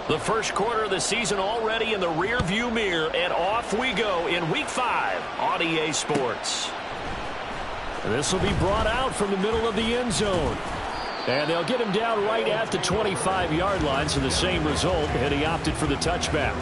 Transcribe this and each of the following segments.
The first quarter of the season already in the rearview mirror, and off we go in Week 5 on EA Sports. And this will be brought out from the middle of the end zone. And they'll get him down right at the 25-yard line, so the same result, and he opted for the touchback.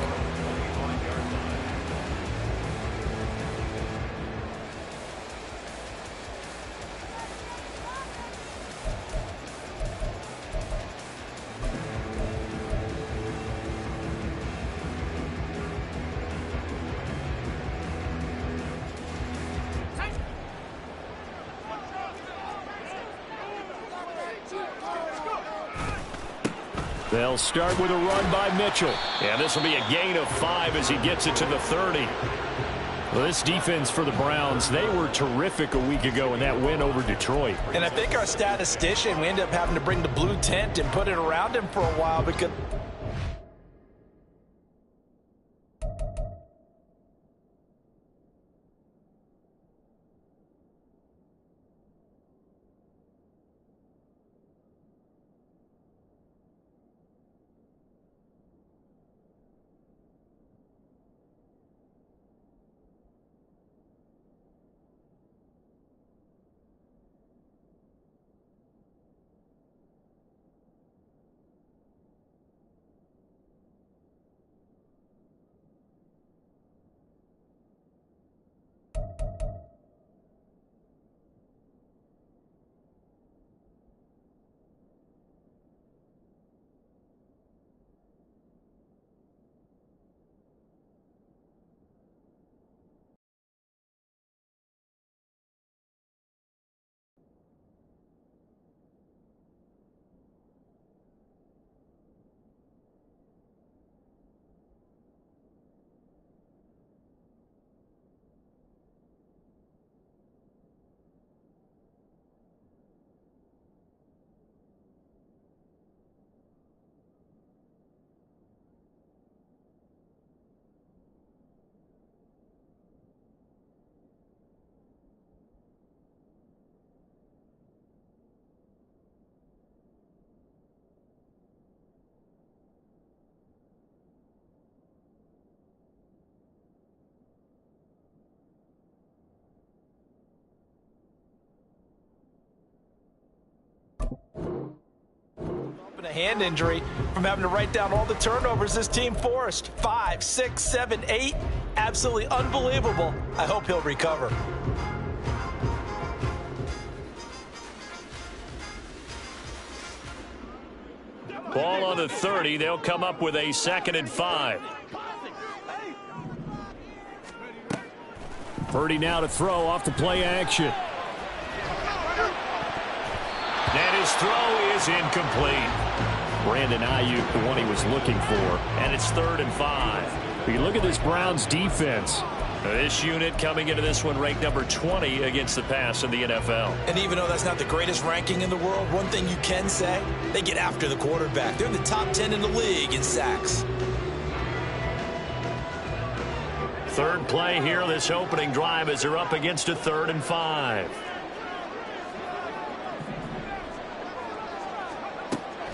They'll start with a run by Mitchell. And this will be a gain of 5 as he gets it to the 30. Well, this defense for the Browns, they were terrific a week ago in that win over Detroit. And I think our statistician, we ended up having to bring the blue tent and put it around him for a while because... a hand injury from having to write down all the turnovers this team forced. 5, 6, 7, 8. Absolutely unbelievable. I hope he'll recover. Ball on the 30. They'll come up with a 2nd and 5. Purdy now to throw off the play action. And his throw is incomplete. Brandon Ayuk, the one he was looking for. And it's 3rd and 5. You look at this Browns defense. This unit coming into this one ranked number 20 against the pass in the NFL. And even though that's not the greatest ranking in the world, one thing you can say, they get after the quarterback. They're in the top 10 in the league in sacks. Third play here, this opening drive as they're up against a 3rd and 5.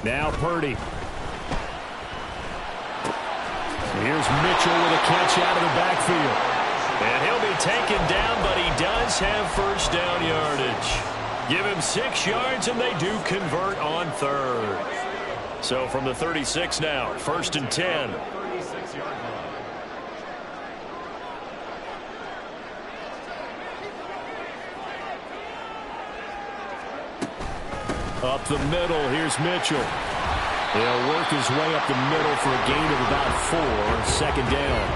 Now Purdy. Here's Mitchell with a catch out of the backfield. And he'll be taken down, but he does have first down yardage. Give him 6 yards, and they do convert on 3rd. So from the 36 now, 1st and 10. Up the middle, here's Mitchell. He'll work his way up the middle for a gain of about 4, 2nd down.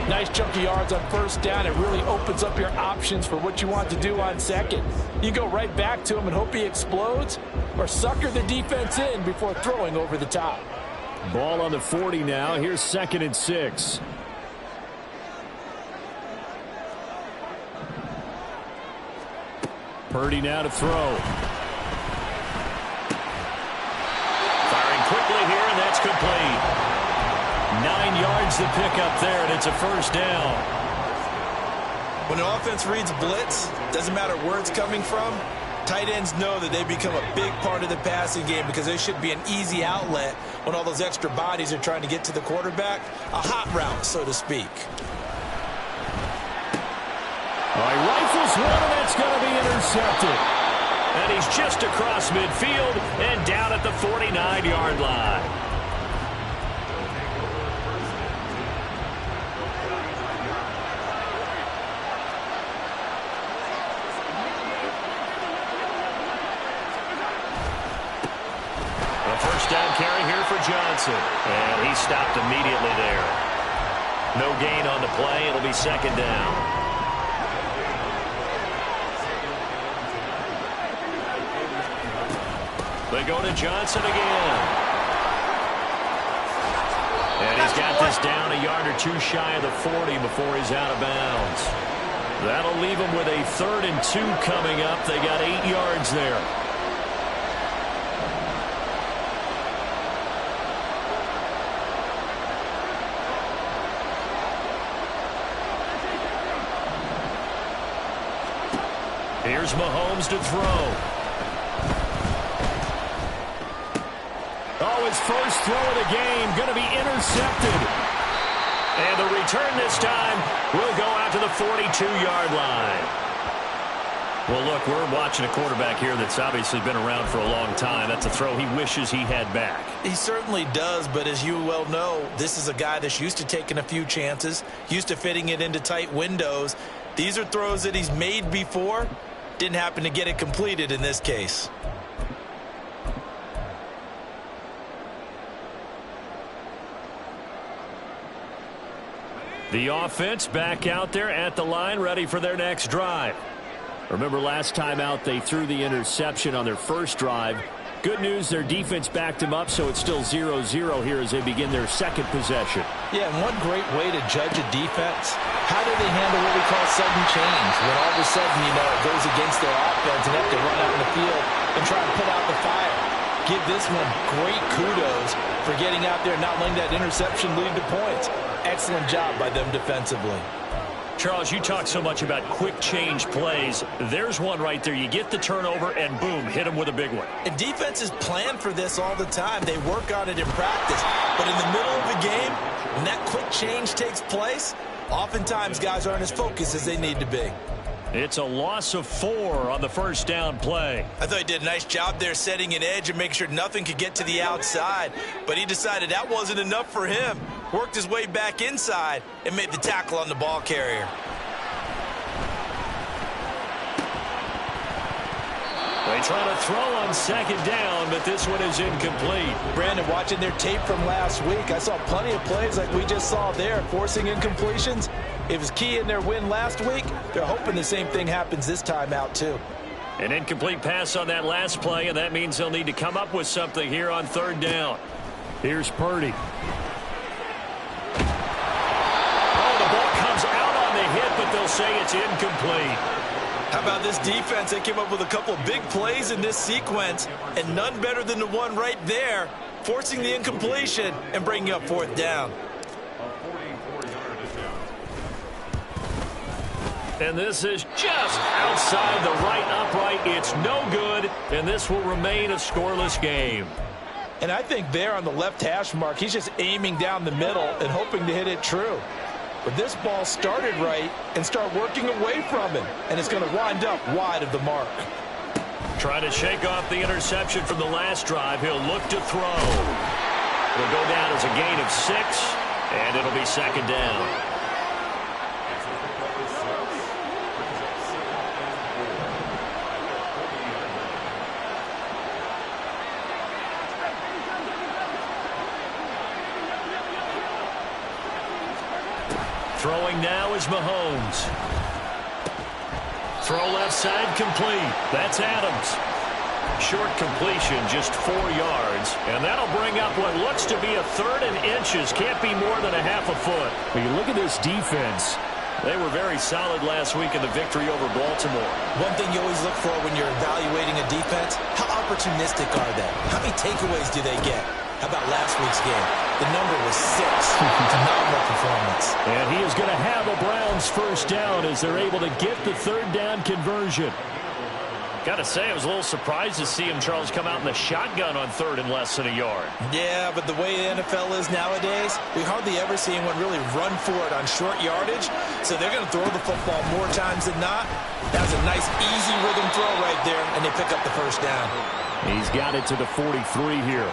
Nice chunky yards on 1st down. It really opens up your options for what you want to do on 2nd. You go right back to him and hope he explodes, or sucker the defense in before throwing over the top. Ball on the 40 now. Here's 2nd and 6. Purdy now to throw. Firing quickly here, and that's complete. 9 yards to pick up there, and it's a 1st down. When an offense reads blitz, doesn't matter where it's coming from, Tight ends know that they become a big part of the passing game because they should be an easy outlet when all those extra bodies are trying to get to the quarterback. A hot route, so to speak. He rifles one, and that's going to be intercepted. And he's just across midfield and down at the 49-yard line. First down carry here for Johnson. And he stopped immediately there. No gain on the play. It'll be second down. They go to Johnson again. And he's got this down a yard or two shy of the 40 before he's out of bounds. That'll leave him with a 3rd and 2 coming up. They got 8 yards there. Here's Mahomes to throw. Oh, his first throw of the game going to be intercepted. And the return this time will go out to the 42-yard line. Well, look, we're watching a quarterback here that's obviously been around for a long time. That's a throw he wishes he had back. He certainly does, but as you well know, this is a guy that's used to taking a few chances, used to fitting it into tight windows. These are throws that he's made before. Didn't happen to get it completed in this case. The offense back out there at the line, ready for their next drive. Remember last time out, they threw the interception on their first drive. Good news, their defense backed him up, so it's still 0-0 here as they begin their second possession. Yeah, and one great way to judge a defense, how do they handle what we call sudden change? When all of a sudden, you know, it goes against their offense and they have to run out in the field and try to put out the fire. Give this one great kudos for getting out there and not letting that interception lead to points. Excellent job by them defensively. Charles, you talk so much about quick change plays. There's one right there. You get the turnover, and boom, hit him with a big one. And defenses plan for this all the time. They work on it in practice. But in the middle of the game, when that quick change takes place, oftentimes guys aren't as focused as they need to be. It's a loss of 4 on the first down play. I thought he did a nice job there setting an edge and making sure nothing could get to the outside. But he decided that wasn't enough for him. Worked his way back inside and made the tackle on the ball carrier. They try to throw on second down, but this one is incomplete. Brandon, watching their tape from last week, I saw plenty of plays like we just saw there, forcing incompletions. It was key in their win last week. They're hoping the same thing happens this time out, too. An incomplete pass on that last play, and that means they'll need to come up with something here on third down. Here's Purdy. Oh, the ball comes out on the hit, but they'll say it's incomplete. How about this defense? They came up with a couple of big plays in this sequence, and none better than the one right there, forcing the incompletion and bringing up fourth down. And this is just outside the right upright. It's no good, and this will remain a scoreless game. And I think there on the left hash mark, he's just aiming down the middle and hoping to hit it true. But this ball started right and start working away from him, and it's going to wind up wide of the mark. Trying to shake off the interception from the last drive. He'll look to throw. It'll go down as a gain of 6, and it'll be second down. Throwing now is Mahomes. Throw left side complete. That's Adams. Short completion, just 4 yards. And that'll bring up what looks to be a 3rd and inches. Can't be more than a half a foot. When you look at this defense, they were very solid last week in the victory over Baltimore. One thing you always look for when you're evaluating a defense, how opportunistic are they? How many takeaways do they get? How about last week's game? The number was 6. Phenomenal performance. And he is going to have a Browns first down as they're able to get the third down conversion. Gotta say, I was a little surprised to see him, Charles, come out in the shotgun on third and less than a yard. Yeah, but the way the NFL is nowadays, we hardly ever see anyone really run for it on short yardage. So they're going to throw the football more times than not. That was a nice, easy rhythm throw right there, and they pick up the first down. He's got it to the 43 here.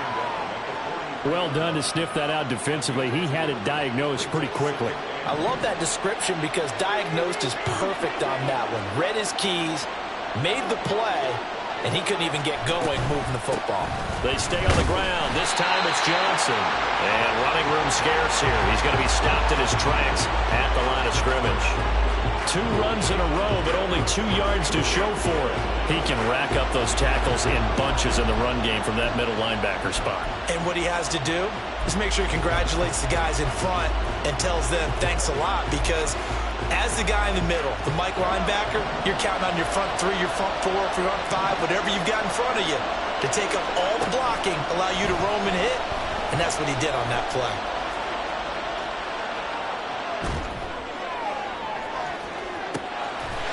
Well done to sniff that out defensively. He had it diagnosed pretty quickly. I love that description because diagnosed is perfect on that one. Read his keys, made the play, and he couldn't even get going moving the football. They stay on the ground. This time it's Johnson. And running room scarce here. He's going to be stopped in his tracks at the line of scrimmage. 2 runs in a row, but only 2 yards to show for it. He can rack up those tackles in bunches in the run game from that middle linebacker spot. And what he has to do is make sure he congratulates the guys in front and tells them thanks a lot, because as the guy in the middle, the Mike linebacker, you're counting on your front 3, your front 4, front 5, whatever you've got in front of you to take up all the blocking, allow you to roam and hit, and that's what he did on that play.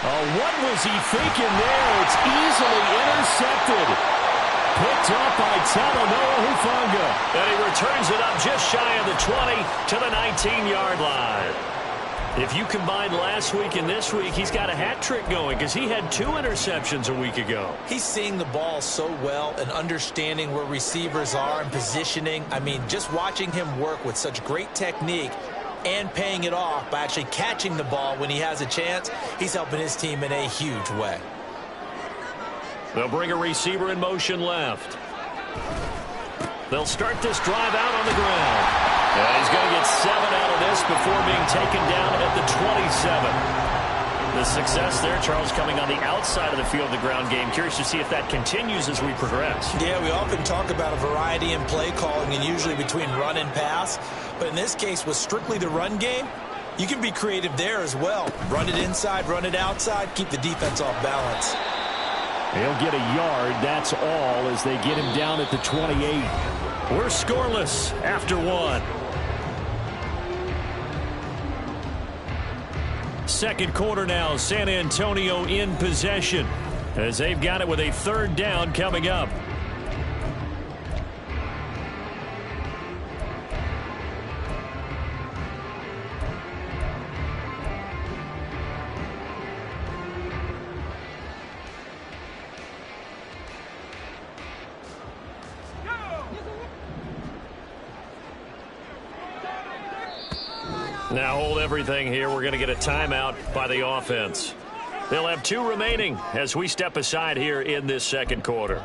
Oh, what was he thinking there? It's easily intercepted. Picked up by Talanoa Hufanga. And he returns it up just shy of the 20 to the 19-yard line. If you combine last week and this week, he's got a hat trick going because he had 2 interceptions a week ago. He's seeing the ball so well and understanding where receivers are and positioning. I mean, just watching him work with such great technique and paying it off by actually catching the ball when he has a chance, he's helping his team in a huge way. They'll bring a receiver in motion left. They'll start this drive out on the ground. And he's going to get 7 out of this before being taken down at the 27. The success there, Charles, coming on the outside of the field, the ground game. Curious to see if that continues as we progress. Yeah, we often talk about a variety in play calling and usually between run and pass. But in this case, with strictly the run game, you can be creative there as well. Run it inside, run it outside, keep the defense off balance. He'll get a yard, that's all, as they get him down at the 28. We're scoreless after 1. Second quarter now, San Antonio in possession as they've got it with a 3rd down coming up. Now hold everything here. We're going to get a timeout by the offense. They'll have 2 remaining as we step aside here in this second quarter.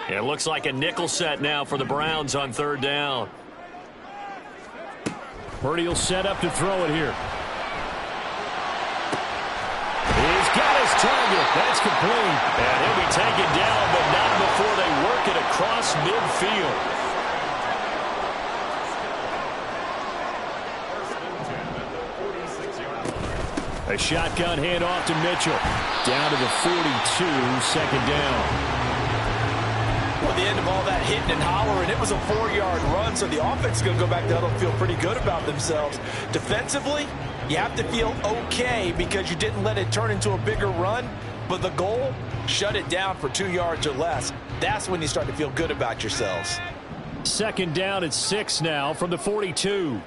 It looks like a nickel set now for the Browns on 3rd down. Purdy will set up to throw it here. He's got his target. That's complete. And he'll be taken down, but not before they work it across midfield. A shotgun handoff to Mitchell. Down to the 42, 2nd down. Well, the end of all that hitting and hollering, it was a 4-yard run, so the offense is going to go back down and feel pretty good about themselves. Defensively, you have to feel okay because you didn't let it turn into a bigger run, but the goal, shut it down for 2 yards or less. That's when you start to feel good about yourselves. 2nd down at 6 now from the 42.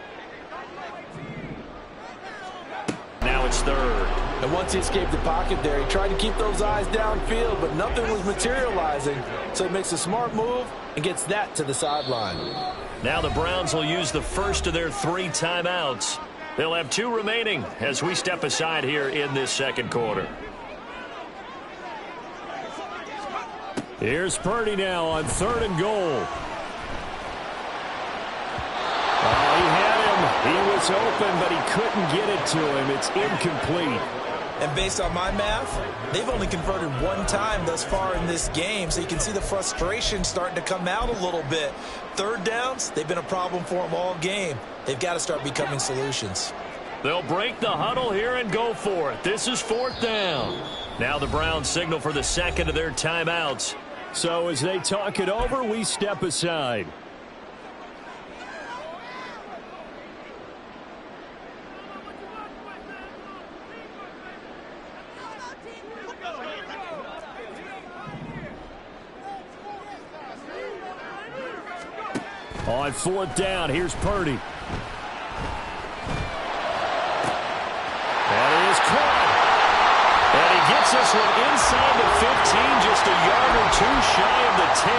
Now it's 3rd. And once he escaped the pocket there, he tried to keep those eyes downfield, but nothing was materializing. So he makes a smart move and gets that to the sideline. Now the Browns will use the first of their 3 timeouts. They'll have 2 remaining as we step aside here in this second quarter. Here's Purdy now on 3rd and goal. Oh, he had him. He was open, but he couldn't get it to him. It's incomplete. And based on my math, they've only converted 1 time thus far in this game, so you can see the frustration starting to come out a little bit. 3rd downs, they've been a problem for them all game. They've got to start becoming solutions. They'll break the huddle here and go for it. This is 4th down. Now the Browns signal for the second of their timeouts. So as they talk it over, we step aside. On 4th down, here's Purdy. And he is caught. And he gets this one inside the 15, just a yard or two shy of the 10.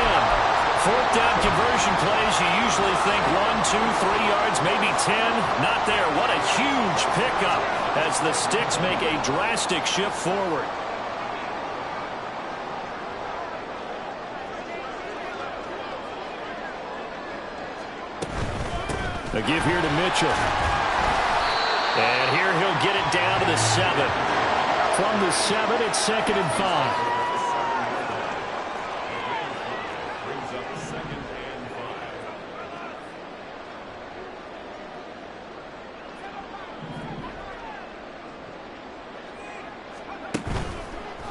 4th down conversion plays, you usually think 1, 2, 3 yards, maybe 10. Not there. What a huge pickup as the Sticks make a drastic shift forward. A give here to Mitchell. And here he'll get it down to the 7. From the 7, it's 2nd and 5.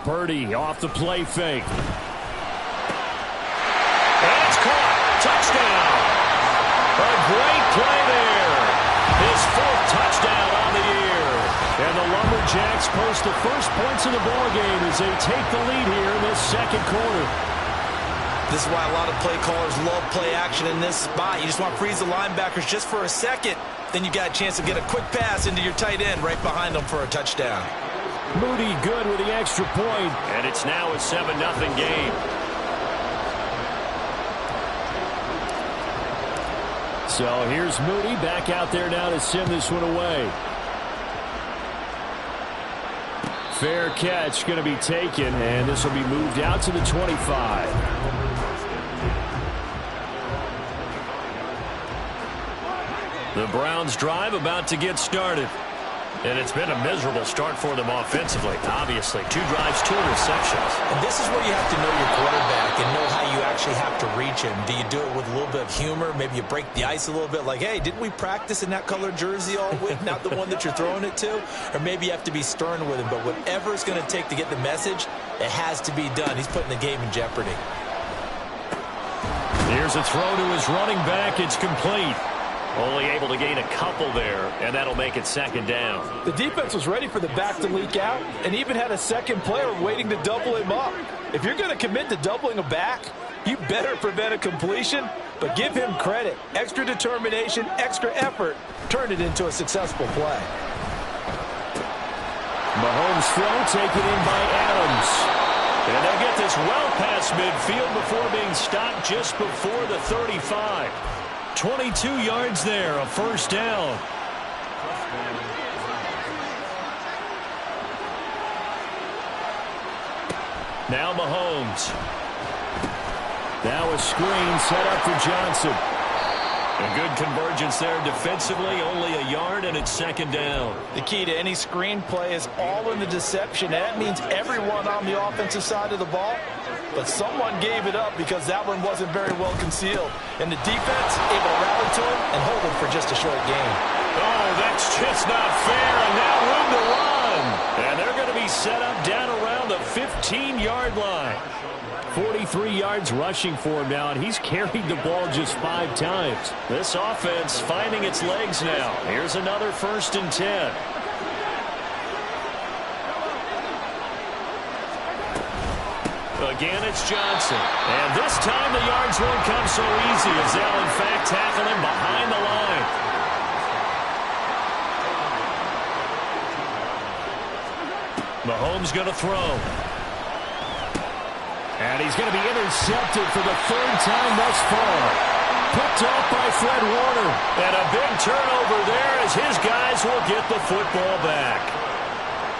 Purdy off the play fake. And it's caught. Touchdown. A great play there. His 4th touchdown on the year. And the Lumberjacks post the first points of the ballgame as they take the lead here in this second quarter. This is why a lot of play callers love play action in this spot. You just want to freeze the linebackers just for a second. Then you got a chance to get a quick pass into your tight end right behind them for a touchdown. Moody good with the extra point. And it's now a 7-0 game. So here's Moody back out there now to send this one away. Fair catch going to be taken, and this will be moved out to the 25. The Browns drive about to get started. And it's been a miserable start for them offensively. Obviously, 2 drives, 2 interceptions. And this is where you have to know your quarterback and know how you actually have to reach him. Do you do it with a little bit of humor? Maybe you break the ice a little bit like, hey, didn't we practice in that color jersey all week? Not the one that you're throwing it to? Or maybe you have to be stern with him. But whatever it's going to take to get the message, it has to be done. He's putting the game in jeopardy. Here's a throw to his running back. It's complete. Only able to gain a couple there, and that'll make it 2nd down. The defense was ready for the back to leak out and even had a second player waiting to double him up. If you're going to commit to doubling a back, you better prevent a completion, but give him credit. Extra determination, extra effort, turn it into a successful play. Mahomes throw taken in by Adams. And they'll get this well past midfield before being stopped just before the 35. 22 yards there, a 1st down. Now Mahomes. Now a screen set up for Johnson. A good convergence there defensively, only a yard, and it's 2nd down. The key to any screen play is all in the deception. That means everyone on the offensive side of the ball. But someone gave it up because that one wasn't very well concealed. And the defense able to rally to him and hold him for just a short gain. Oh, that's just not fair. And now room to run. And they're going to be set up down around the 15-yard line. 43 yards rushing for him now, and he's carried the ball just 5 times. This offense finding its legs now. Here's another 1st and 10. Again, it's Johnson. And this time the yards won't come so easy as they'll, in fact, tackle him behind the line. Mahomes going to throw. And he's going to be intercepted for the 3rd time thus far. Picked off by Fred Warner. And a big turnover there as his guys will get the football back.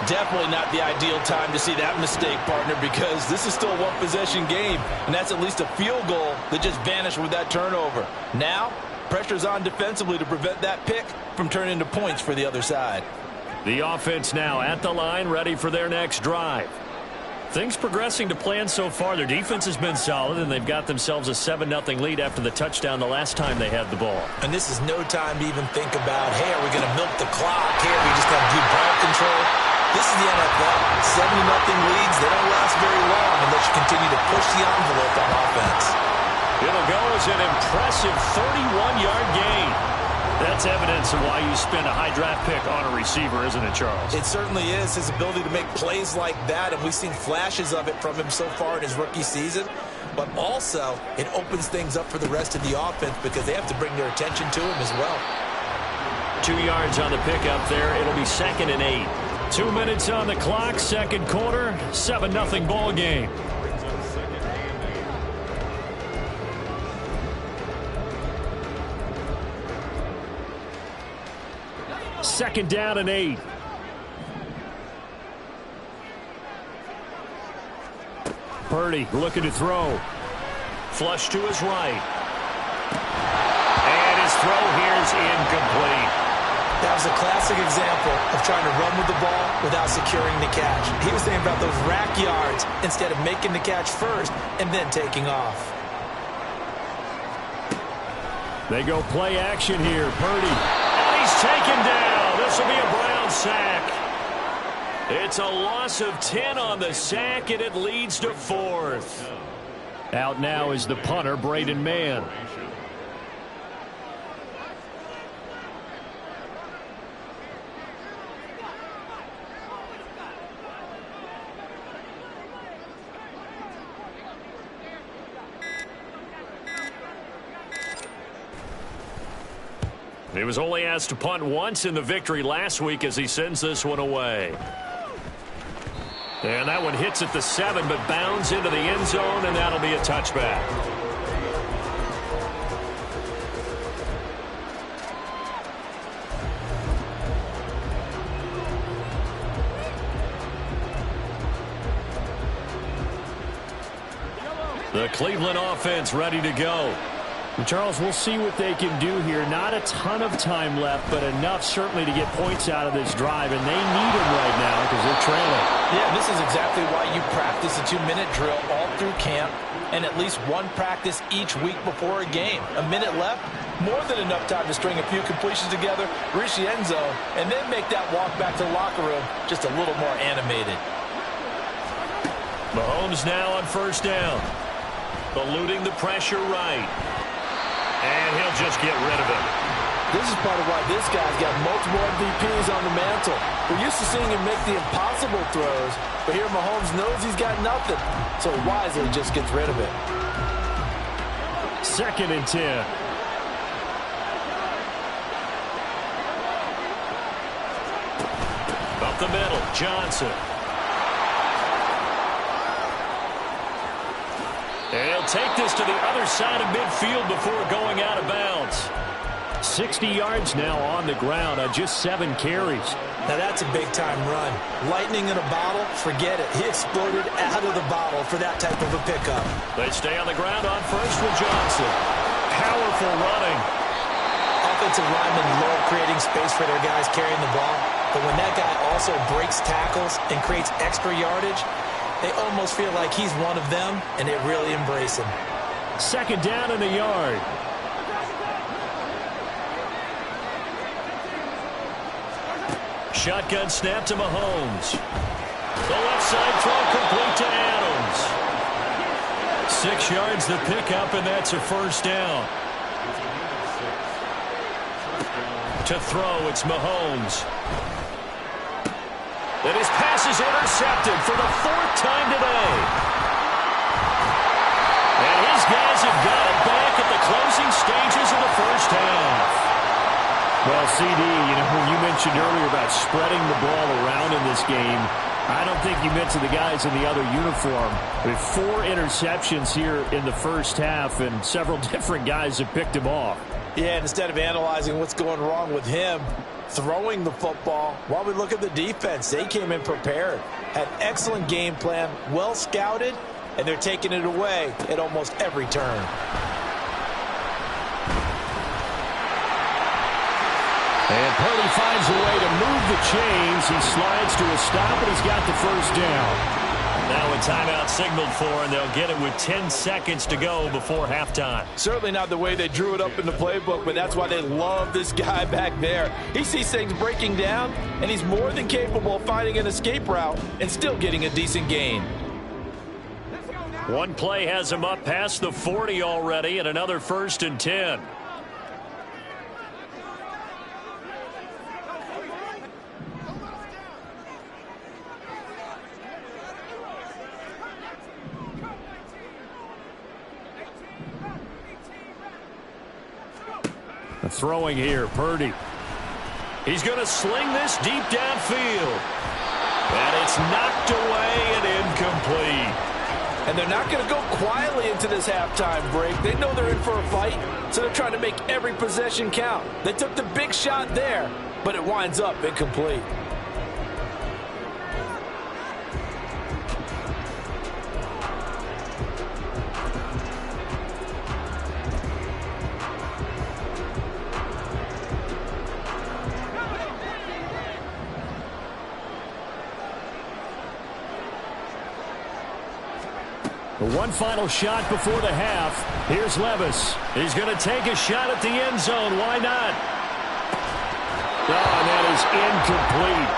Definitely not the ideal time to see that mistake, partner, because this is still a one-possession game, and that's at least a field goal that just vanished with that turnover. Now, pressure's on defensively to prevent that pick from turning into points for the other side. The offense now at the line, ready for their next drive. Things progressing to plan so far. Their defense has been solid, and they've got themselves a 7-0 lead after the touchdown the last time they had the ball. And this is no time to even think about, hey, are we going to milk the clock? Hey, are we just going to do ball control? This is the NFL. 7-0 leads, they don't last very long unless you continue to push the envelope on offense. It'll go as an impressive 31-yard gain. That's evidence of why you spend a high draft pick on a receiver, isn't it, Charles? It certainly is. His ability to make plays like that, and we've seen flashes of it from him so far in his rookie season. But also, it opens things up for the rest of the offense because they have to bring their attention to him as well. 2 yards on the pickup there. It'll be 2nd and 8. 2 minutes on the clock, second quarter, 7-0 ball game. Second down and 8. Purdy looking to throw. Flush to his right. And his throw here is incomplete. That was a classic example of trying to run with the ball without securing the catch. He was thinking about those rack yards instead of making the catch first and then taking off. They go play action here. Purdy. And he's taken down. This will be a Brown sack. It's a loss of 10 on the sack, and it leads to 4th. Out now is the punter, Braden Mann. He was only asked to punt once in the victory last week as he sends this one away. And that one hits at the 7, but bounds into the end zone, and that'll be a touchback. The Cleveland offense ready to go. Charles, we'll see what they can do here. Not a ton of time left, but enough certainly to get points out of this drive, and they need them right now because they're trailing. Yeah, this is exactly why you practice a 2-minute drill all through camp and at least one practice each week before a game. A minute left, more than enough time to string a few completions together, reach the end zone, and then make that walk back to the locker room just a little more animated. Mahomes now on first down. Eluding the pressure right. And he'll just get rid of it. This is part of why this guy's got multiple MVPs on the mantle. We're used to seeing him make the impossible throws, but here Mahomes knows he's got nothing, so wisely just gets rid of it. 2nd and 10. Up the middle, Johnson. And he'll take this to the other side of midfield before going out of bounds. 60 yards now on the ground on just 7 carries. Now that's a big-time run. Lightning in a bottle, forget it. He exploded out of the bottle for that type of a pickup. They stay on the ground on first with Johnson. Powerful running. Offensive linemen love creating space for their guys carrying the ball, but when that guy also breaks tackles and creates extra yardage, they almost feel like he's one of them, and they really embrace him. 2nd down and a yard. Shotgun snap to Mahomes. The left side throw complete to Adams. 6 yards the pickup, and that's a first down. To throw, it's Mahomes. And his pass is intercepted for the 4th time today. And his guys have got it back at the closing stages of the first half. Well, CD, you mentioned earlier about spreading the ball around in this game. I don't think you meant to the guys in the other uniform. With 4 interceptions here in the first half, and several different guys have picked him off. Yeah, and instead of analyzing what's going wrong with him throwing the football, while we look at the defense, they came in prepared, had excellent game plan, well scouted, and they're taking it away at almost every turn. And Purdy finds a way to move the chains. He slides to a stop, and he's got the first down. Now a timeout signaled for, and they'll get it with 10 seconds to go before halftime. Certainly not the way they drew it up in the playbook, but that's why they love this guy back there. He sees things breaking down, and he's more than capable of finding an escape route and still getting a decent gain. One play has him up past the 40 already, and another 1st and 10. Throwing here, Purdy. He's going to sling this deep downfield. And it's knocked away and incomplete. And they're not going to go quietly into this halftime break. They know they're in for a fight, so they're trying to make every possession count. They took the big shot there, but it winds up incomplete. One final shot before the half. Here's Levis. He's going to take a shot at the end zone. Why not? Oh, and that is incomplete.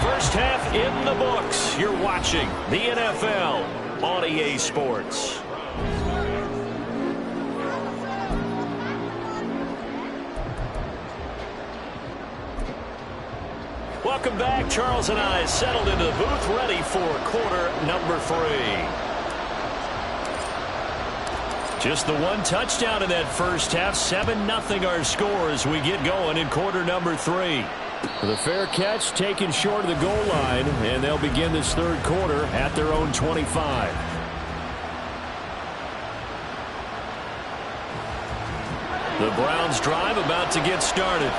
First half in the books. You're watching the NFL on EA Sports. Welcome back. Charles and I settled into the booth, ready for quarter number 3. Just the one touchdown in that first half. 7-0 our score as we get going in quarter number 3. The fair catch taken short of the goal line, and they'll begin this third quarter at their own 25. The Browns drive about to get started.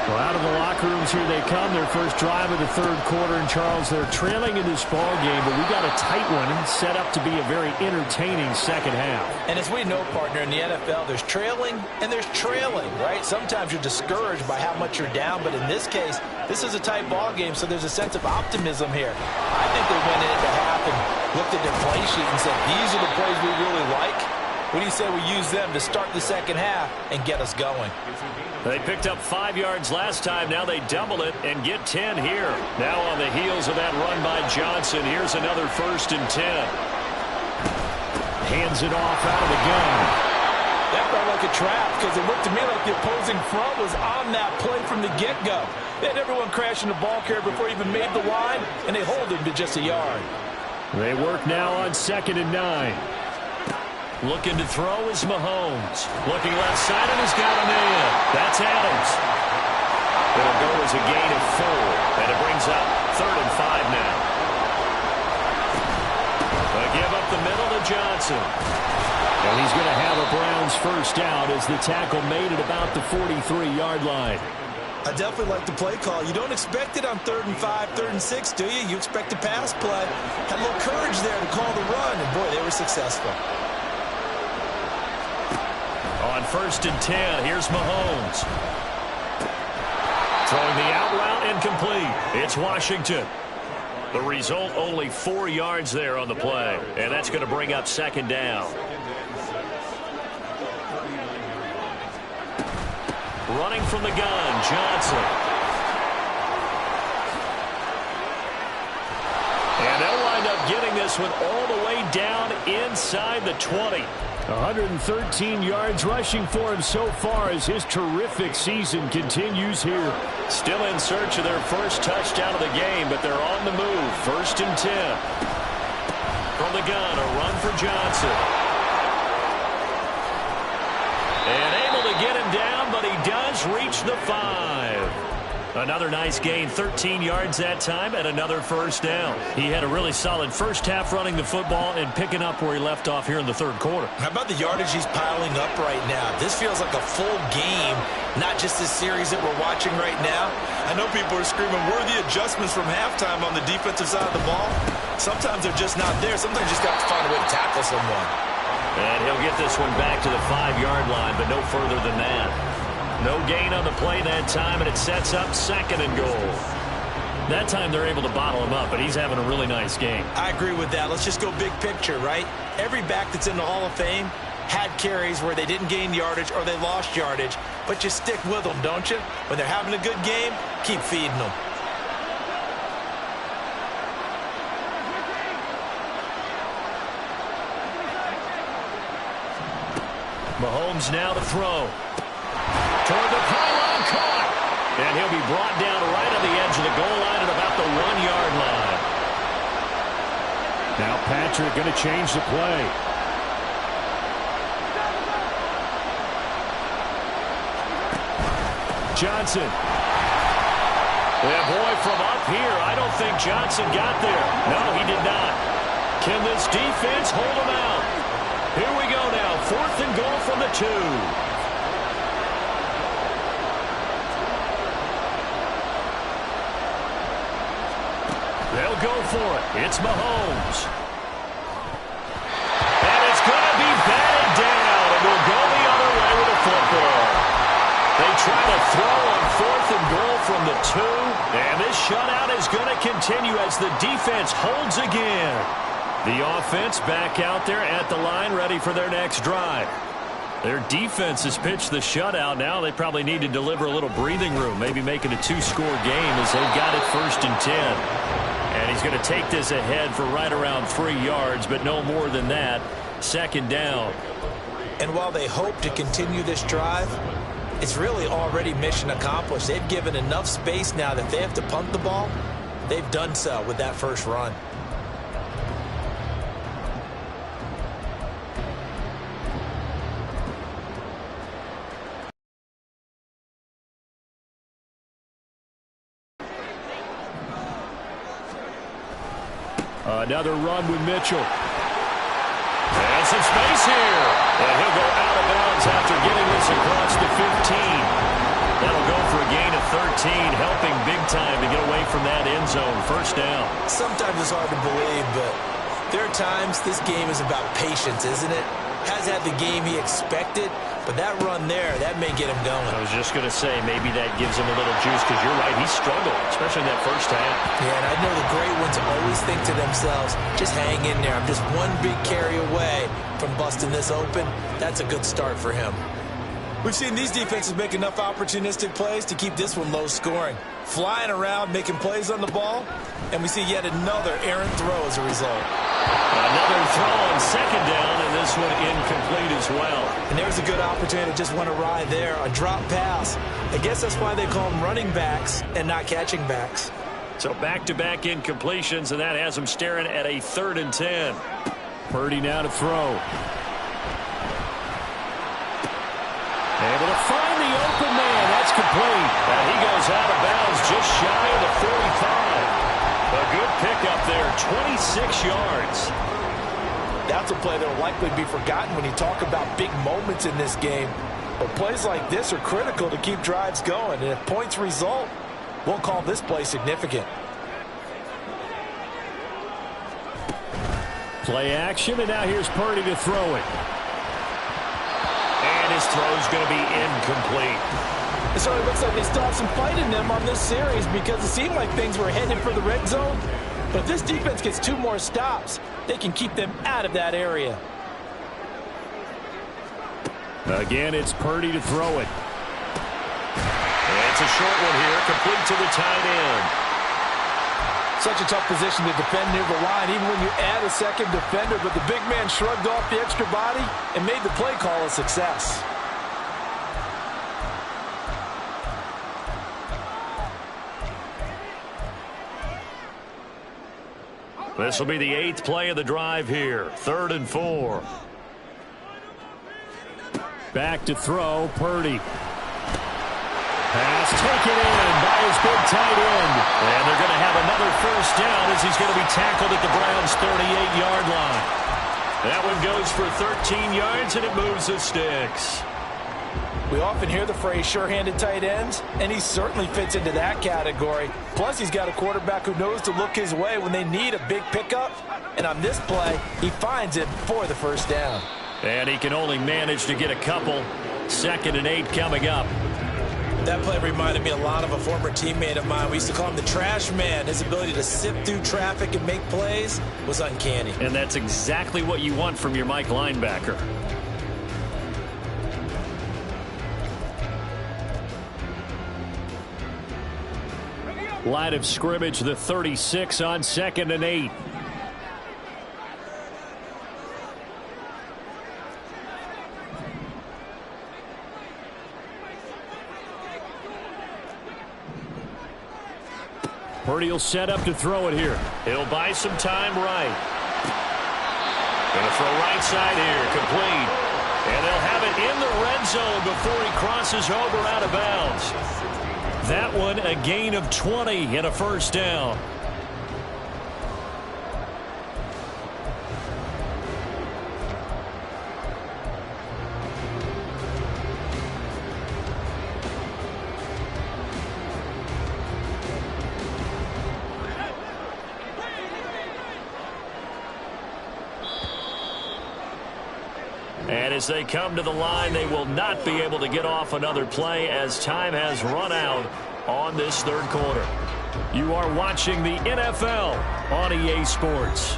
Well, out of the locker rooms here they come. Their first drive of the third quarter. And, Charles, they're trailing in this ball game, but we got a tight one set up to be a very entertaining second half. And as we know, partner, in the NFL, there's trailing and there's trailing, right? Sometimes you're discouraged by how much you're down, but in this case, this is a tight ball game, so there's a sense of optimism here. I think they went into half and looked at their play sheet and said, these are the plays we really like. What do you say we use them to start the second half and get us going? They picked up 5 yards last time. Now they double it and get 10 here. Now on the heels of that run by Johnson, here's another 1st and 10. Hands it off out of the gun. That felt like a trap because it looked to me like the opposing front was on that play from the get-go. They had everyone crashing the ball carrier before he even made the line, and they hold him to just a yard. They work now on 2nd and 9. Looking to throw is Mahomes. Looking left side, and he's got a man. That's Adams. It'll go as a gain of 4, and it brings up 3rd and 5 now. A give up the middle to Johnson. And he's going to have a Browns first down as the tackle made at about the 43-yard line. I definitely like the play call. You don't expect it on 3rd and 5, 3rd and 6, do you? You expect a pass play. Had a little courage there to call the run, and boy, they were successful. On 1st and 10, here's Mahomes. Throwing the out route incomplete. It's Washington. The result, only 4 yards there on the play. And that's going to bring up 2nd down. Running from the gun, Johnson. And they'll wind up getting this one all the way down inside the 20. 113 yards rushing for him so far as his terrific season continues here. Still in search of their first touchdown of the game, but they're on the move. 1st and 10. From the gun, a run for Johnson. And able to get him down, but he does reach the 5. Another nice gain, 13 yards that time, and another first down. He had a really solid first half running the football and picking up where he left off here in the third quarter. How about the yardage he's piling up right now? This feels like a full game, not just this series that we're watching right now. I know people are screaming, where are the adjustments from halftime on the defensive side of the ball? Sometimes they're just not there. Sometimes you just got to find a way to tackle someone. And he'll get this one back to the 5-yard line, but no further than that. No gain on the play that time, and it sets up 2nd and goal. That time they're able to bottle him up, but he's having a really nice game. I agree with that. Let's just go big picture, right? Every back that's in the Hall of Fame had carries where they didn't gain yardage or they lost yardage, but you stick with them, don't you? When they're having a good game, keep feeding them. Mahomes now to throw. Toward the pylon, caught. And he'll be brought down right on the edge of the goal line at about the 1-yard line. Now Patrick going to change the play. Johnson. Yeah, boy, from up here, I don't think Johnson got there. No, he did not. Can this defense hold him out? Here we go now, 4th and goal from the 2. They'll go for it. It's Mahomes. And it's going to be batted down, and we'll go the other way with the football. They try to throw on 4th and goal from the 2, and this shutout is going to continue as the defense holds again. The offense back out there at the line, ready for their next drive. Their defense has pitched the shutout. Now they probably need to deliver a little breathing room, maybe make it a 2-score game as they've got it 1st and 10. And he's going to take this ahead for right around 3 yards, but no more than that. 2nd down. And while they hope to continue this drive, it's really already mission accomplished. They've given enough space now that they have to punt the ball. They've done so with that first run. Another run with Mitchell. And some space here. And he'll go out of bounds after getting this across the 15. That'll go for a gain of 13, helping big time to get away from that end zone. 1st down. Sometimes it's hard to believe, but there are times this game is about patience, isn't it? Has had the game he expected, but that run there, that may get him going. I was just going to say, maybe that gives him a little juice, because you're right, he struggled, especially in that first half. Yeah, and I know the great ones always think to themselves, just hang in there. I'm just one big carry away from busting this open. That's a good start for him. We've seen these defenses make enough opportunistic plays to keep this one low scoring. Flying around, making plays on the ball, and we see yet another errant throw as a result. Another throw on 2nd down, and this one incomplete as well. And there's a good opportunity to just want to ride there, a drop pass. I guess that's why they call them running backs and not catching backs. So back-to-back incompletions, and that has them staring at a 3rd and 10. Purdy now to throw. Able to find the open man. That's complete. And he goes out of bounds just shy of the 45. A good pickup there, 26 yards. That's a play that will likely be forgotten when you talk about big moments in this game. But plays like this are critical to keep drives going. And if points result, we'll call this play significant. Play action, and now here's Purdy to throw it. And his throw's going to be incomplete. It certainly looks like they still have some fight in them on this series, because it seemed like things were headed for the red zone. But if this defense gets 2 more stops, they can keep them out of that area. Again, it's Purdy to throw it. And it's a short one here, complete to the tight end. Such a tough position to defend near the line, even when you add a second defender. But the big man shrugged off the extra body and made the play call a success. This will be the 8th play of the drive here. 3rd and 4. Back to throw, Purdy. Pass taken in by his big tight end. And they're going to have another 1st down as he's going to be tackled at the Browns' 38-yard line. That one goes for 13 yards, and it moves the sticks. We often hear the phrase sure-handed tight ends, and he certainly fits into that category. Plus, he's got a quarterback who knows to look his way when they need a big pickup. And on this play, he finds it for the 1st down. And he can only manage to get a couple. 2nd and 8 coming up. That play reminded me a lot of a former teammate of mine. We used to call him the trash man. His ability to sift through traffic and make plays was uncanny. And that's exactly what you want from your Mike linebacker. Line of scrimmage, the 36 on 2nd and 8. Purdy will set up to throw it here. He'll buy some time right. Going to throw right side here, complete. And they'll have it in the red zone before he crosses over out of bounds. That one a gain of 20 and a first down. And as they come to the line, they will not be able to get off another play as time has run out on this third quarter. You are watching the NFL on EA Sports.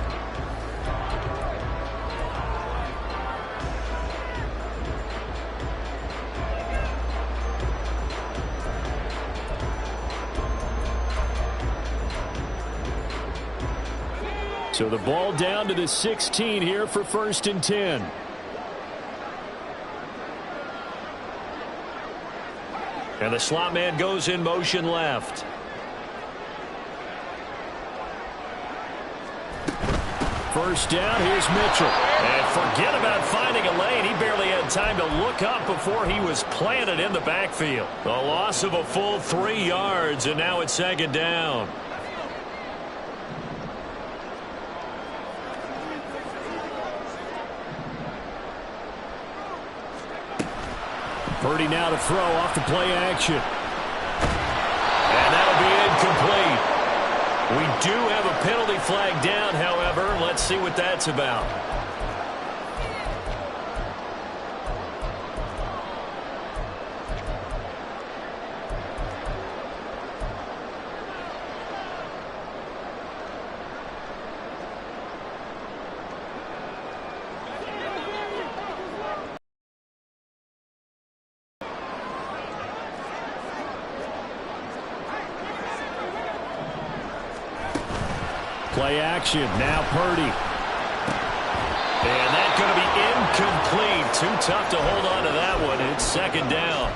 So the ball down to the 16 here for 1st and 10. And the slot man goes in motion left. First down, here's Mitchell. And forget about finding a lane. He barely had time to look up before he was planted in the backfield. A loss of a full 3 yards, and now it's 2nd down. Purdy now to throw off the play action. And that'll be incomplete. We do have a penalty flag down, however. Let's see what that's about. Play action. Now Purdy. And that's going to be incomplete. Too tough to hold on to that one. It's 2nd down.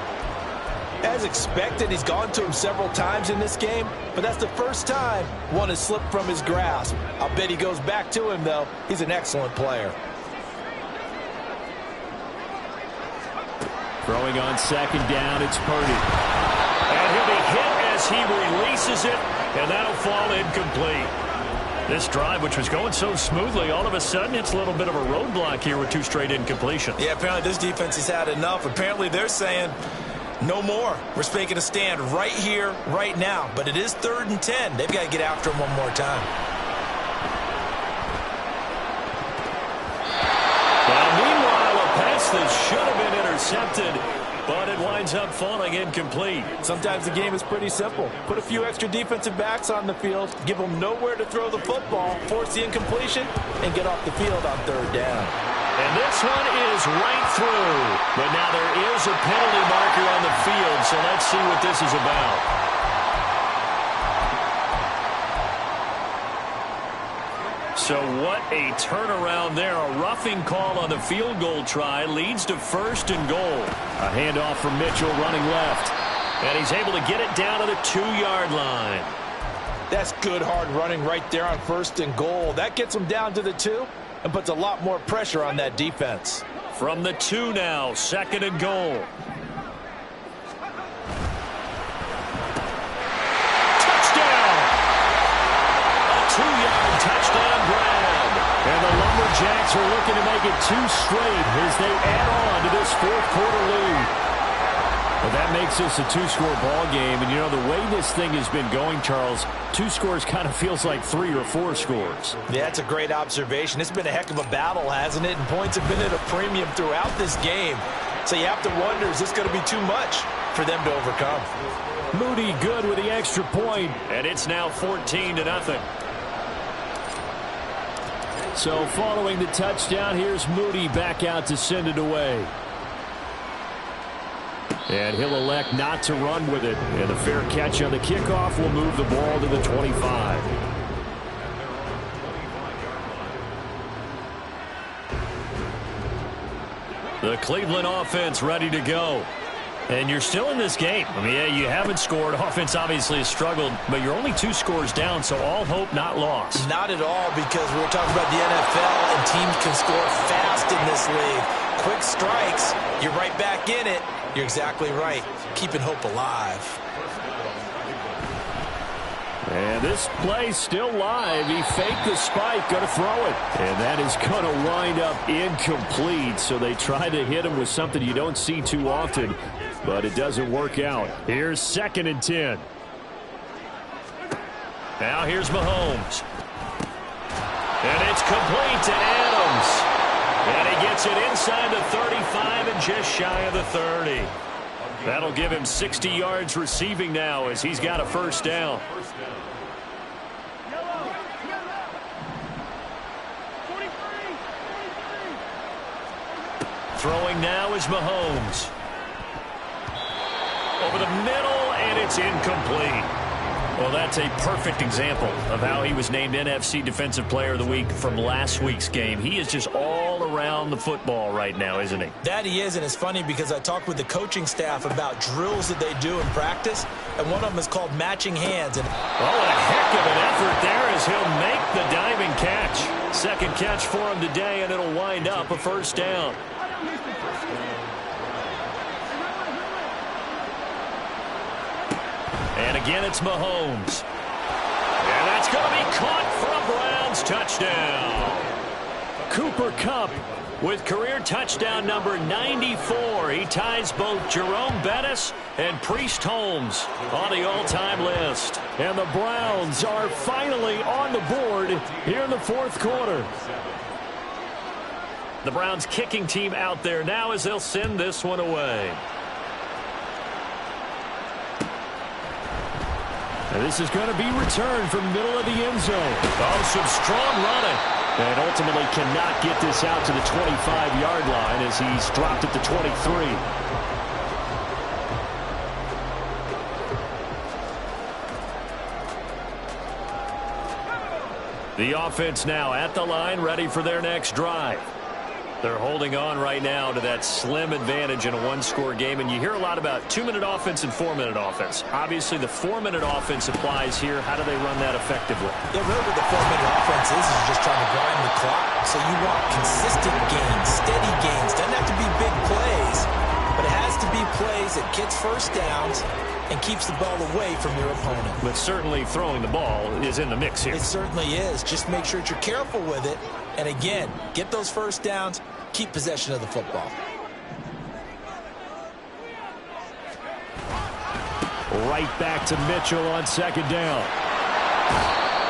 As expected, he's gone to him several times in this game, but that's the first time one has slipped from his grasp. I'll bet he goes back to him, though. He's an excellent player. Throwing on 2nd down, it's Purdy. And he'll be hit as he releases it, and that'll fall incomplete. This drive, which was going so smoothly, all of a sudden it's a little bit of a roadblock here with 2 straight incompletions. Yeah, apparently this defense has had enough. Apparently they're saying no more. We're making a stand right here, right now. But it is 3rd and 10. They've got to get after him one more time. Well, meanwhile, a pass that should have been intercepted, but it winds up falling incomplete. Sometimes the game is pretty simple. Put a few extra defensive backs on the field, give them nowhere to throw the football, force the incompletion, and get off the field on 3rd down. And this one is right through. But now there is a penalty marker on the field, so let's see what this is about. So what a turnaround there. A roughing call on the field goal try leads to 1st and goal. A handoff from Mitchell running left. And he's able to get it down to the 2-yard line. That's good hard running right there on 1st and goal. That gets him down to the 2 and puts a lot more pressure on that defense. From the 2 now, 2nd and goal. Touchdown! A 2-yard touchdown grab. And the Lumberjacks are looking to make it 2 straight as they add on to this 4th quarter lead. Well, that makes this a 2-score ball game. And, you know, the way this thing has been going, Charles, 2 scores kind of feels like 3 or 4 scores. Yeah, that's a great observation. It's been a heck of a battle, hasn't it? And points have been at a premium throughout this game. So you have to wonder, is this going to be too much for them to overcome. Moody good with the extra point. And it's now 14-0. So following the touchdown, here's Moody back out to send it away. And he'll elect not to run with it. And a fair catch on the kickoff will move the ball to the 25. The Cleveland offense ready to go. And you're still in this game. I mean, yeah, you haven't scored. Offense obviously has struggled, but you're only 2 scores down, so all hope not lost. Not at all, because we're talking about the NFL, and teams can score fast in this league. Quick strikes, you're right back in it. You're exactly right. Keeping hope alive. And this play's still live. He faked the spike, going to throw it. And that is going to wind up incomplete. So they try to hit him with something you don't see too often, but it doesn't work out. Here's 2nd and 10. Now here's Mahomes. And it's complete to Adams. And he gets it inside the 35 and just shy of the 30. That'll give him 60 yards receiving now as he's got a first down. Throwing now is Mahomes. Over the middle, and it's incomplete. Well, that's a perfect example of how he was named NFC Defensive Player of the Week from last week's game. He is just all around the football right now, isn't he? That he is, and it's funny because I talked with the coaching staff about drills that they do in practice, and one of them is called matching hands. And oh, a heck of an effort there as he'll make the diving catch. Second catch for him today, and it'll wind up a first down. And again, it's Mahomes. And that's going to be caught for a Browns touchdown. Cooper Kupp with career touchdown number 94. He ties both Jerome Bettis and Priest Holmes on the all-time list. And the Browns are finally on the board here in the 4th quarter. The Browns kicking team out there now as they'll send this one away. And this is going to be returned from the middle of the end zone. Oh, some strong running. And ultimately cannot get this out to the 25-yard line as he's dropped at the 23. The offense now at the line, ready for their next drive. They're holding on right now to that slim advantage in a 1-score game, and you hear a lot about 2-minute offense and 4-minute offense. Obviously, the 4-minute offense applies here. How do they run that effectively? Yeah, really what the 4-minute offense is just trying to grind the clock. So you want consistent gains, steady gains. Doesn't have to be big plays, but it has to be plays that gets first downs and keeps the ball away from your opponent. But certainly throwing the ball is in the mix here. It certainly is. Just make sure that you're careful with it. And again, get those first downs, keep possession of the football. Right back to Mitchell on 2nd down.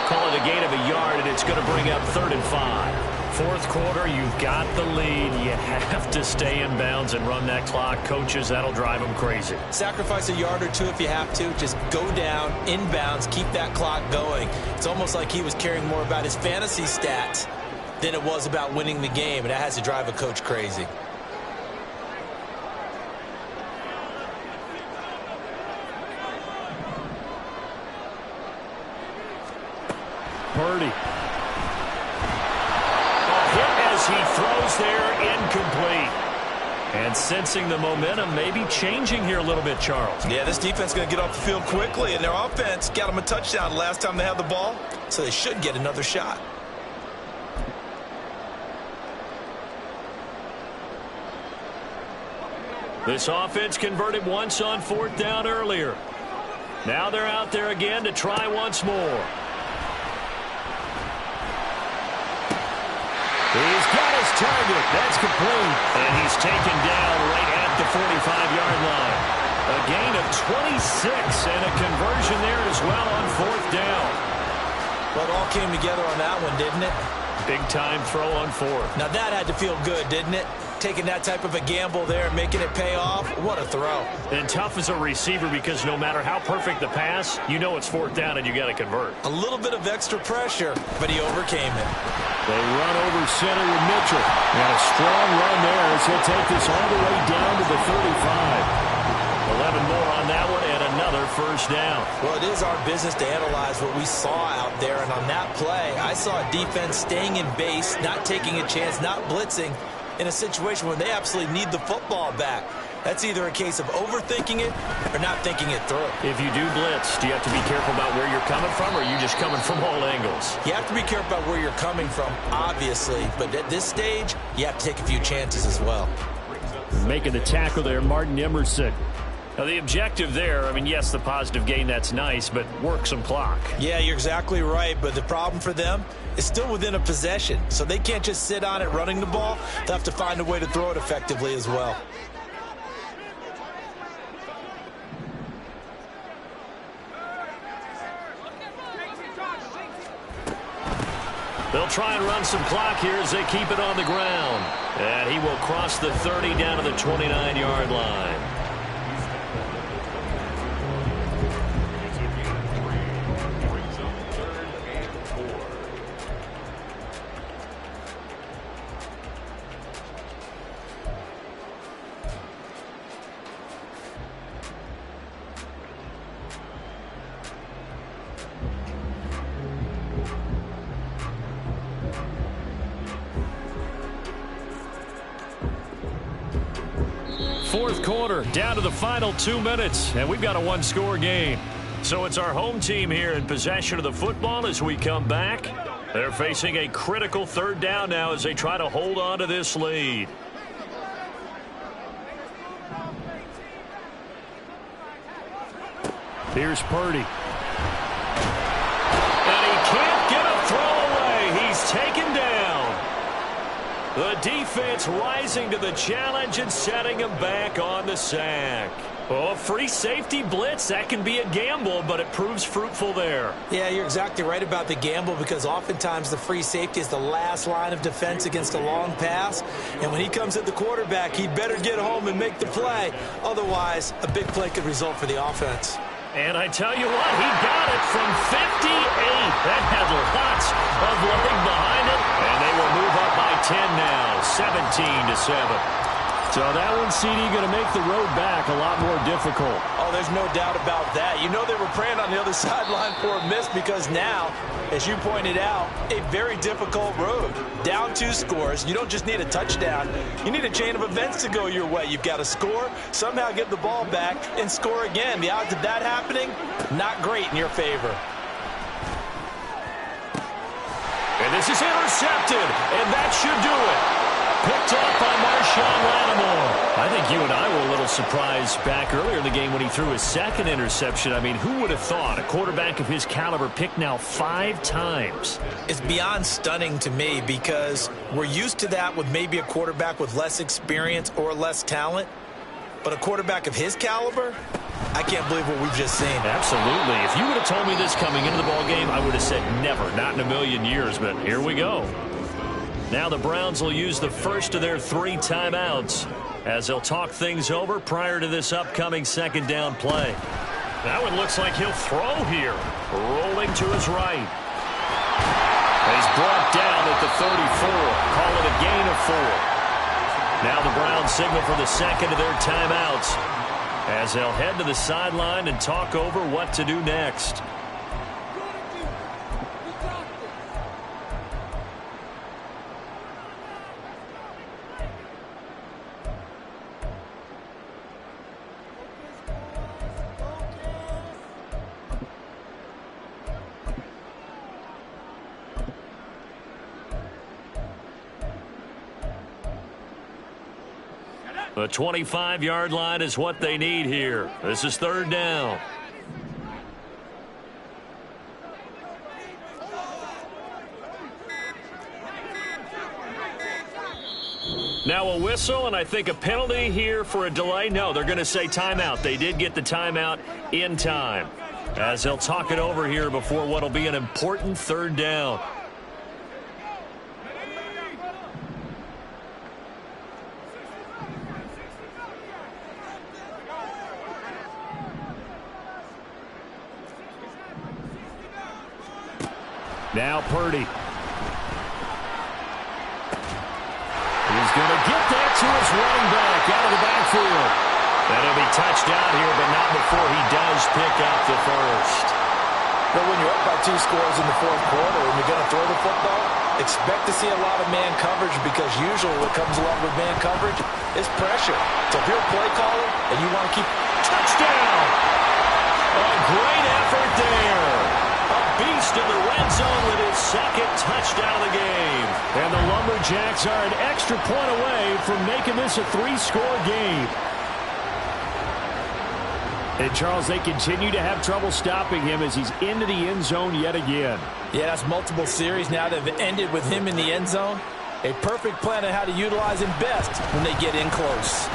Call it a gain of a yard, and it's going to bring up 3rd and 5. 4th quarter, you've got the lead. You have to stay in bounds and run that clock. Coaches, that'll drive them crazy. Sacrifice a yard or two if you have to. Just go down, inbounds, keep that clock going. It's almost like he was caring more about his fantasy stats than it was about winning the game, and that has to drive a coach crazy. Purdy. As he throws there, incomplete. And sensing the momentum maybe changing here a little bit, Charles. Yeah, this defense is going to get off the field quickly, and their offense got them a touchdown last time they had the ball, so they should get another shot. This offense converted once on 4th down earlier. Now they're out there again to try once more. He's got his target. That's complete. And he's taken down right at the 45-yard line. A gain of 26 and a conversion there as well on 4th down. Well, it all came together on that one, didn't it? Big-time throw on 4th. Now that had to feel good, didn't it? taking that type of a gamble there and making it pay off. What a throw. And tough as a receiver because no matter how perfect the pass, you know it's fourth down and you got to convert. A little bit of extra pressure, but he overcame it. They run over center with Mitchell. And a strong run there as he'll take this all the way down to the 35. 11 more on that one and another first down. Well, it is our business to analyze what we saw out there. And on that play, I saw a defense staying in base, not taking a chance, not blitzing in a situation where they absolutely need the football back. That's either a case of overthinking it or not thinking it through. If you do blitz, do you have to be careful about where you're coming from, or are you just coming from all angles? You have to be careful about where you're coming from, obviously. But at this stage, you have to take a few chances as well. Making the tackle there, Martin Emerson. Now, the objective there, I mean, yes, the positive gain, that's nice, but work some clock. Yeah, you're exactly right, but the problem for them is still within a possession, so they can't just sit on it running the ball. They'll have to find a way to throw it effectively as well. They'll try and run some clock here as they keep it on the ground. And he will cross the 30 down to the 29-yard line. Fourth quarter, down to the final 2 minutes, and we've got a one-score game. So it's our home team here in possession of the football as we come back. They're facing a critical third down now as they try to hold on to this lead. Here's Purdy. And he can't get a throw away. He's taken down. The defense rising to the challenge and setting him back on the sack. Oh, free safety blitz, that can be a gamble, but it proves fruitful there. Yeah, you're exactly right about the gamble because oftentimes the free safety is the last line of defense against a long pass. And when he comes at the quarterback, he better get home and make the play. Otherwise, a big play could result for the offense. And I tell you what, he got it from 58. That had lots of leg behind it. And they will move up by 10 now, 17-7. So that one, CD, going to make the road back a lot more difficult. Oh, there's no doubt about that. You know they were praying on the other sideline for a miss because now, as you pointed out, a very difficult road. Down 2 scores. You don't just need a touchdown. You need a chain of events to go your way. You've got to score, somehow get the ball back, and score again. The odds of that happening, not great in your favor. And this is intercepted, and that should do it. Picked up by Marshawn Lattimore. I think you and I were a little surprised back earlier in the game when he threw his second interception. I mean, who would have thought a quarterback of his caliber picked now 5 times? It's beyond stunning to me because we're used to that with maybe a quarterback with less experience or less talent. But a quarterback of his caliber, I can't believe what we've just seen. Absolutely. If you would have told me this coming into the ballgame, I would have said never, not in a million years. But here we go. Now the Browns will use the first of their 3 timeouts as they'll talk things over prior to this upcoming second down play. That one looks like he'll throw here. Rolling to his right. He's brought down at the 34. Call it a gain of 4. Now the Browns signal for the second of their timeouts as they'll head to the sideline and talk over what to do next. The 25-yard line is what they need here. This is third down. Now a whistle and I think a penalty here for a delay. No, they're going to say timeout. They did get the timeout in time as they'll talk it over here before what will be an important third down. Now Purdy. He's going to get that to his running back out of the backfield. And he'll be touched out here, but not before he does pick up the first. But when you're up by 2 scores in the fourth quarter and you're going to throw the football, expect to see a lot of man coverage, because usually what comes along with man coverage is pressure. So if you're a play caller and you want to keep... Touchdown! A great effort there. A beast in the red zone with his second touchdown of the game. And the Lumberjacks are an extra point away from making this a 3-score game. And, Charles, they continue to have trouble stopping him as he's into the end zone yet again. Yeah, that's multiple series now that have ended with him in the end zone. A perfect plan on how to utilize him best when they get in close.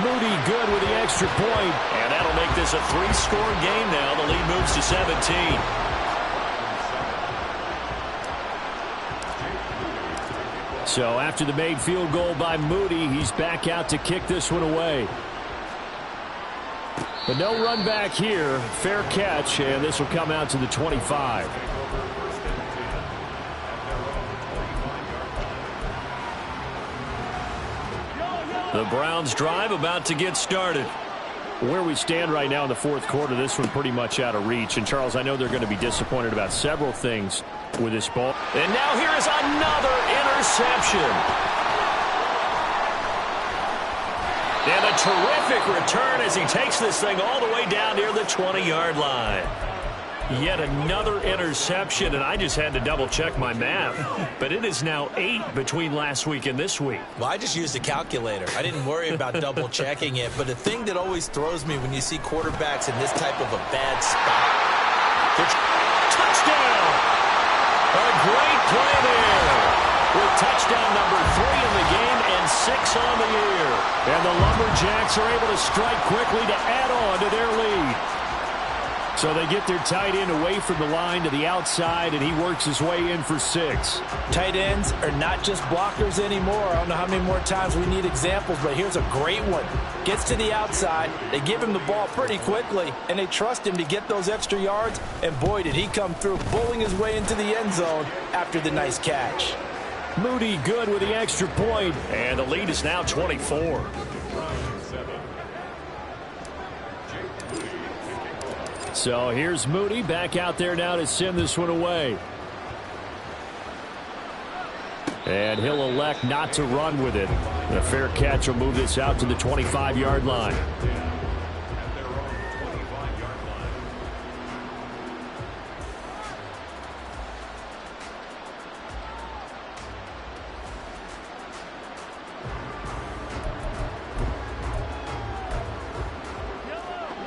Moody good with the extra point. And that'll make this a 3-score game now. The lead moves to 17. So after the made field goal by Moody, he's back out to kick this one away. But no run back here. Fair catch, and this will come out to the 25. The Browns drive about to get started. Where we stand right now in the fourth quarter, this one pretty much out of reach. And, Charles, I know they're going to be disappointed about several things with this ball. And now here is another interception. And a terrific return as he takes this thing all the way down near the 20-yard line. Yet another interception, and I just had to double-check my math. But it is now 8 between last week and this week. Well, I just used a calculator. I didn't worry about double-checking it. But the thing that always throws me when you see quarterbacks in this type of a bad spot. Touchdown! A great play there. With touchdown number 3 in the game and 6 on the year. And the Lumberjacks are able to strike quickly to add on to their lead. So they get their tight end away from the line to the outside, and he works his way in for 6. Tight ends are not just blockers anymore. I don't know how many more times we need examples, but here's a great one. Gets to the outside, they give him the ball pretty quickly, and they trust him to get those extra yards, and boy, did he come through, pulling his way into the end zone after the nice catch. Moody good with the extra point. And the lead is now 24. So here's Moody back out there now to send this one away. And he'll elect not to run with it. And a fair catch will move this out to the 25-yard line.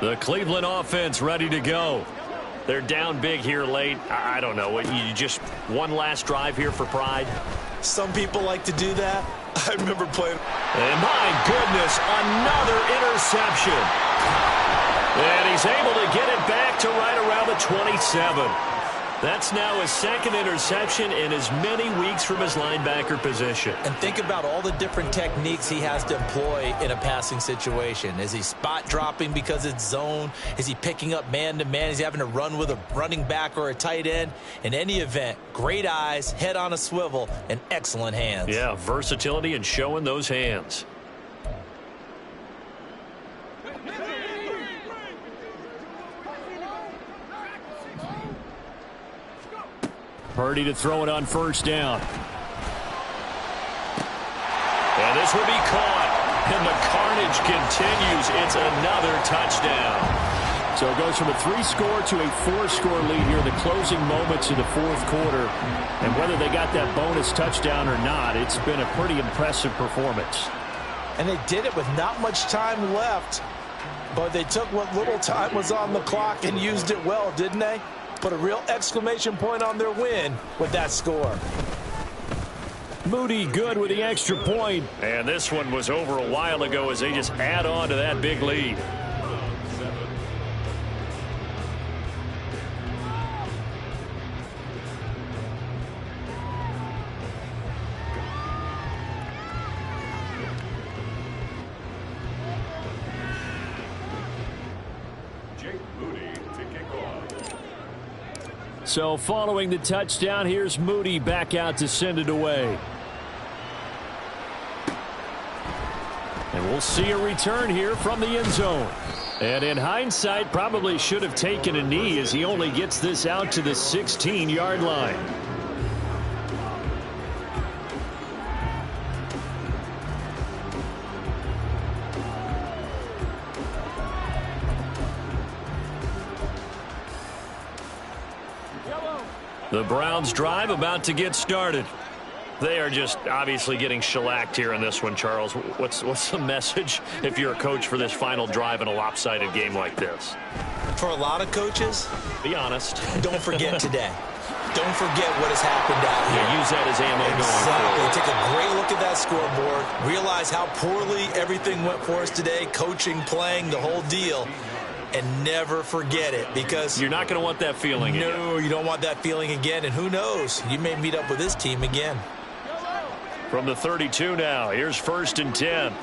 The Cleveland offense ready to go. They're down big here late. I don't know. You just one last drive here for pride? Some people like to do that. I remember playing. And my goodness, another interception. And he's able to get it back to right around the 27. That's now his second interception in as many weeks from his linebacker position. And think about all the different techniques he has to employ in a passing situation. Is he spot dropping because it's zone? Is he picking up man-to-man? Is he having to run with a running back or a tight end? In any event, great eyes, head on a swivel, and excellent hands. Yeah, versatility and showing those hands. Purdy to throw it on first down. And this will be caught. And the carnage continues. It's another touchdown. So it goes from a 3-score to a 4-score lead here in the closing moments of the fourth quarter. And whether they got that bonus touchdown or not, it's been a pretty impressive performance. And they did it with not much time left. But they took what little time was on the clock and used it well, didn't they? Put a real exclamation point on their win with that score. Moody good with the extra point. And this one was over a while ago as they just add on to that big lead. So following the touchdown, here's Moody back out to send it away. And we'll see a return here from the end zone. And in hindsight, probably should have taken a knee as he only gets this out to the 16-yard line. The Browns drive about to get started. They are just obviously getting shellacked here in this one, Charles. What's the message if you're a coach for this final drive in a lopsided game like this? For a lot of coaches, be honest. Don't forget today. Don't forget what has happened out here. Yeah, use that as ammo exactly. going forward. Take a great look at that scoreboard. Realize how poorly everything went for us today. Coaching, playing, the whole deal. And never forget it, because you're not going to want that feeling again. No, you don't want that feeling again. And who knows? You may meet up with this team again. From the 32 now, here's 1st and 10.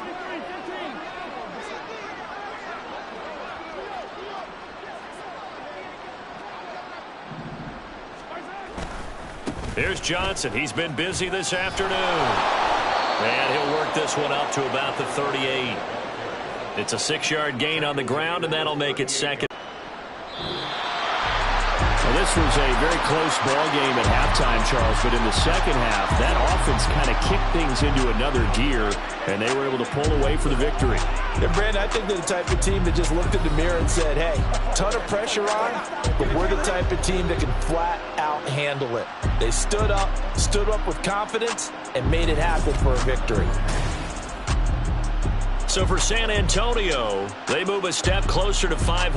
Here's Johnson. He's been busy this afternoon. And he'll work this one up to about the 38. It's a 6-yard gain on the ground, and that'll make it 2nd. Well, this was a very close ball game at halftime, Charles, but in the second half, that offense kind of kicked things into another gear, and they were able to pull away for the victory. Yeah, Brandon, I think they're the type of team that just looked in the mirror and said, hey, ton of pressure on, but we're the type of team that can flat out handle it. They stood up with confidence, and made it happen for a victory. So for San Antonio, they move a step closer to 500.